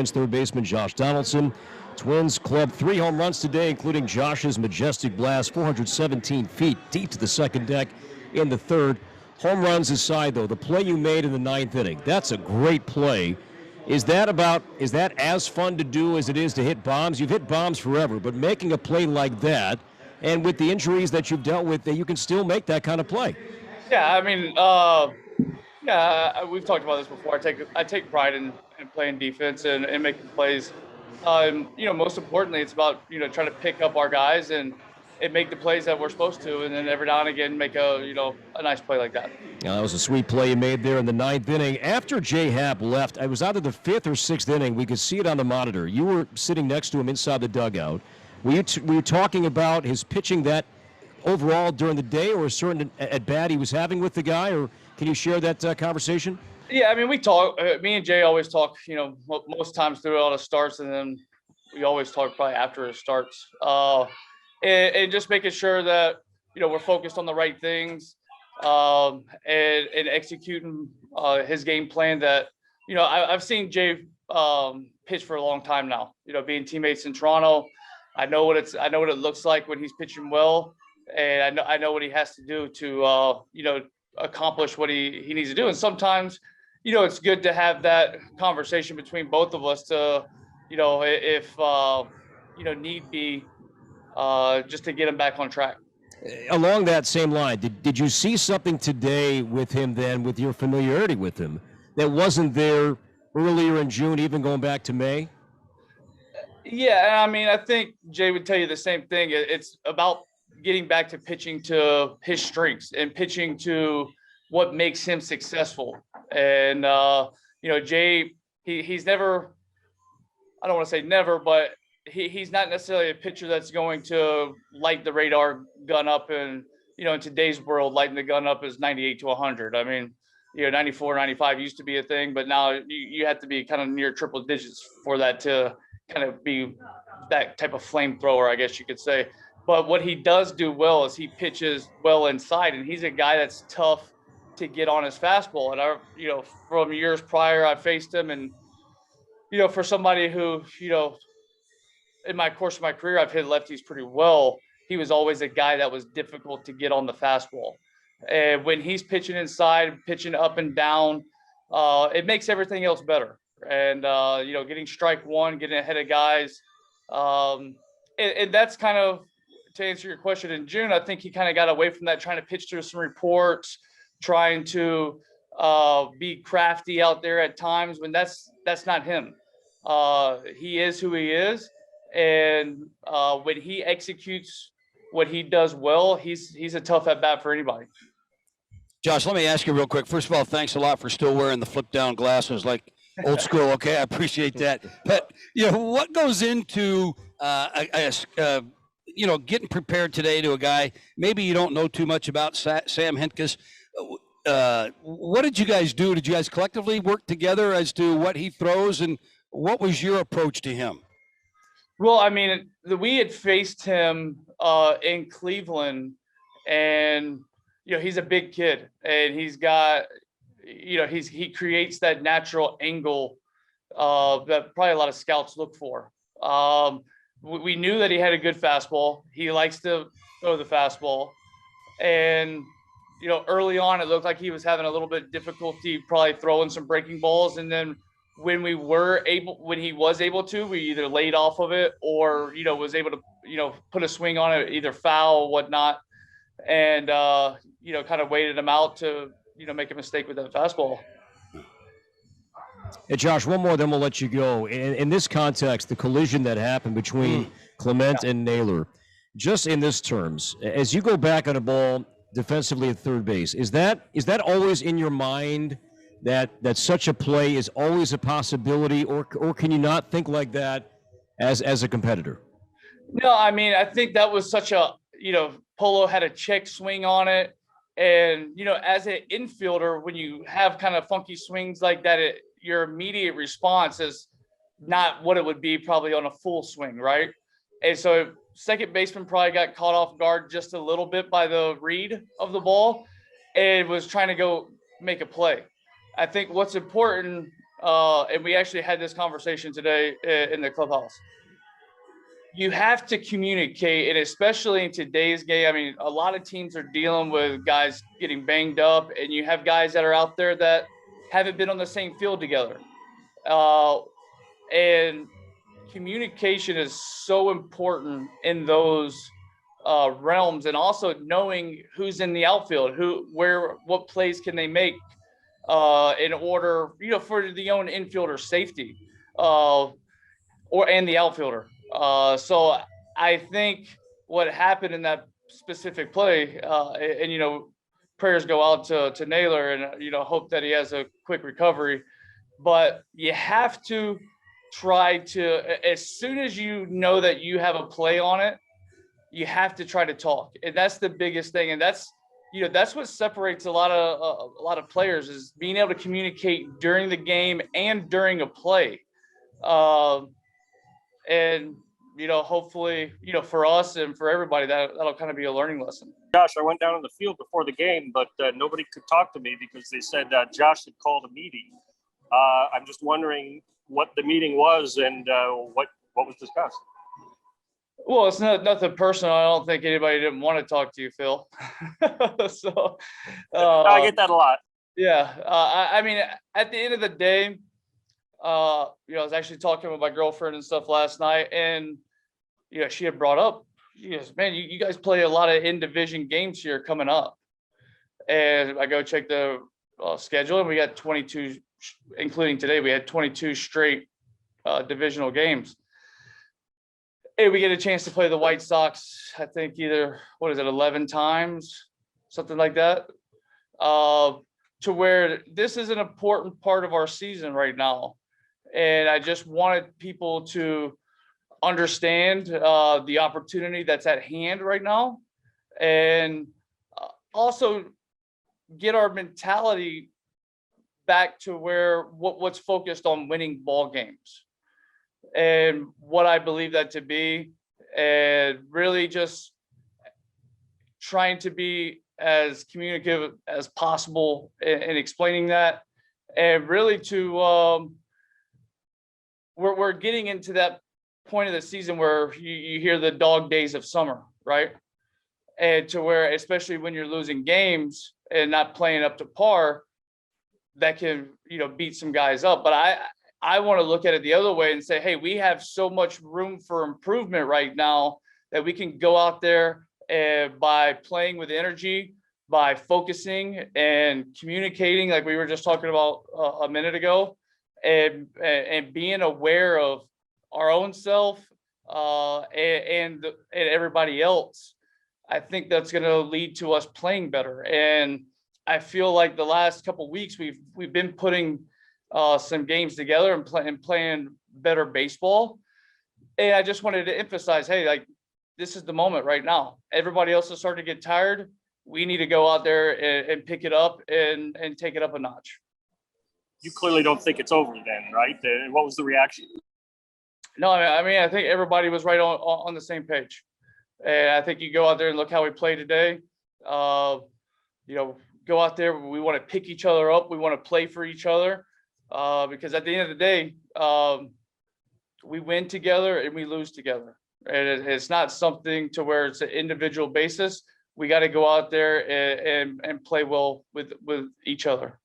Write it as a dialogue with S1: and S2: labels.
S1: Twins third baseman Josh Donaldson. Twins clubbed 3 home runs today, including Josh's majestic blast, 417 feet deep to the second deck in the third. Home runs aside, though, the play you made in the 9th inning, that's a great play. Is that as fun to do as it is to hit bombs? You've hit bombs forever, but making a play like that, and with the injuries that you've dealt with, that you can still make that kind of play.
S2: Yeah, I mean, we've talked about this before. I take pride in playing defense and making plays. Most importantly, it's about trying to pick up our guys and make the plays that we're supposed to, and then every now and again make a nice play like that.
S1: That was a sweet play you made there in the 9th inning. After Jay Happ left, I was out of the 5th or 6th inning. We could see it on the monitor. You were sitting next to him inside the dugout. Were you talking about his pitching that overall during the day, or a certain at bat he was having with the guy, or can you share that conversation?
S2: Yeah, I mean, we talk. Me and Jay always talk. Most times throughout the starts, and then we always talk probably after it starts. And just making sure that we're focused on the right things, and executing his game plan. That I've seen Jay pitch for a long time now. Being teammates in Toronto, I know what it looks like when he's pitching well, and I know what he has to do to accomplish what he needs to do. And sometimes it's good to have that conversation between both of us to if need be, just to get him back on track.
S1: Along that same line, did you see something today with him then, with your familiarity with him, that wasn't there earlier in June, even going back to May?
S2: Yeah, I mean, I think Jay would tell you the same thing. It's about getting back to pitching to his strengths and pitching to what makes him successful. And, Jay, he's never, I don't want to say never, but he's not necessarily a pitcher that's going to light the radar gun up. And, in today's world, lighting the gun up is 98 to 100. I mean, 94, 95 used to be a thing, but now you have to be kind of near triple digits for that to kind of be that type of flamethrower, I guess you could say. But what he does do well is he pitches well inside, and he's a guy that's tough to get on his fastball. And from years prior, I faced him, and for somebody who in my course of my career, I've hit lefties pretty well. He was always a guy that was difficult to get on the fastball. And when he's pitching inside, pitching up and down, it makes everything else better. And getting strike one, getting ahead of guys, and that's kind of, to answer your question, in June, I think he kind of got away from that, trying to pitch through some reports, trying to be crafty out there at times when that's not him. He is who he is, and when he executes what he does well, he's a tough at bat for anybody.
S3: Josh, let me ask you real quick. First of all, thanks a lot for still wearing the flip down glasses like old school. Okay, I appreciate that. But what goes into getting prepared today to a guy maybe you don't know too much about, Sam Hentges? What did you guys do? Did you guys collectively work together as to what he throws, and what was your approach to him?
S2: Well, I mean, we had faced him in Cleveland, and he's a big kid, and he's got he creates that natural angle that probably a lot of scouts look for. We knew that he had a good fastball. He likes to throw the fastball, and early on it looked like he was having a little bit of difficulty probably throwing some breaking balls, and then when he was able to, we either laid off of it or was able to put a swing on it, either foul or whatnot, and kind of waited him out to make a mistake with that fastball.
S1: Hey, Josh, one more, then we'll let you go. In this context, the collision that happened between Clement and Naylor, just in this terms, as you go back on a ball defensively at third base, is that always in your mind, that such a play is always a possibility, or can you not think like that as a competitor?
S2: No, I mean, I think that was such a, Polo had a check swing on it. And, as an infielder, when you have kind of funky swings like that, your immediate response is not what it would be probably on a full swing, right? And so second baseman probably got caught off guard just a little bit by the read of the ball and was trying to go make a play. I think what's important and we actually had this conversation today in the clubhouse. You have to communicate, and especially in today's game, I mean, a lot of teams are dealing with guys getting banged up, and you have guys that are out there that haven't been on the same field together. And communication is so important in those realms, and also knowing who's in the outfield, what plays can they make in order, for the own infielder safety, and the outfielder. So I think what happened in that specific play, and prayers go out to Naylor, and hope that he has a quick recovery. But you have to try to, as soon as you know that you have a play on it, you have to try to talk, and that's the biggest thing. And that's what separates a lot of players, is being able to communicate during the game and during a play. And hopefully, for us and for everybody, that'll kind of be a learning lesson.
S4: Josh, I went down on the field before the game, but nobody could talk to me because they said Josh had called a meeting. I'm just wondering what the meeting was and what was discussed.
S2: Well, it's nothing personal. I don't think anybody didn't want to talk to you, Phil. So
S4: I get that a lot.
S2: Yeah. I mean, at the end of the day, I was actually talking with my girlfriend and stuff last night, and she had brought up, man, you guys play a lot of in-division games here coming up. And I go check the schedule, and we got 22, including today, we had 22 straight divisional games. Hey, we get a chance to play the White Sox, I think 11 times, something like that. To where this is an important part of our season right now. And I just wanted people to understand the opportunity that's at hand right now, and also get our mentality back to what's focused on winning ball games, and what I believe that to be, and really just trying to be as communicative as possible in explaining that. And really we're getting into that point of the season where you hear the dog days of summer, right? And to where, especially when you're losing games and not playing up to par, that can, beat some guys up. But I want to look at it the other way and say, hey, we have so much room for improvement right now that we can go out there and by playing with energy, by focusing and communicating, like we were just talking about a minute ago, and being aware of our own self and everybody else. I think that's going to lead to us playing better. And I feel like the last couple of weeks we've been putting some games together and playing better baseball. And I just wanted to emphasize, hey, like, this is the moment right now. Everybody else is starting to get tired. We need to go out there and pick it up and take it up a notch.
S4: You clearly don't think it's over then, right? What was the reaction?
S2: No, I mean, I think everybody was right on the same page. And I think you go out there and look how we play today. Go out there. We want to pick each other up. We want to play for each other. Because at the end of the day, we win together and we lose together. And it's not something to where it's an individual basis. We got to go out there and play well with each other.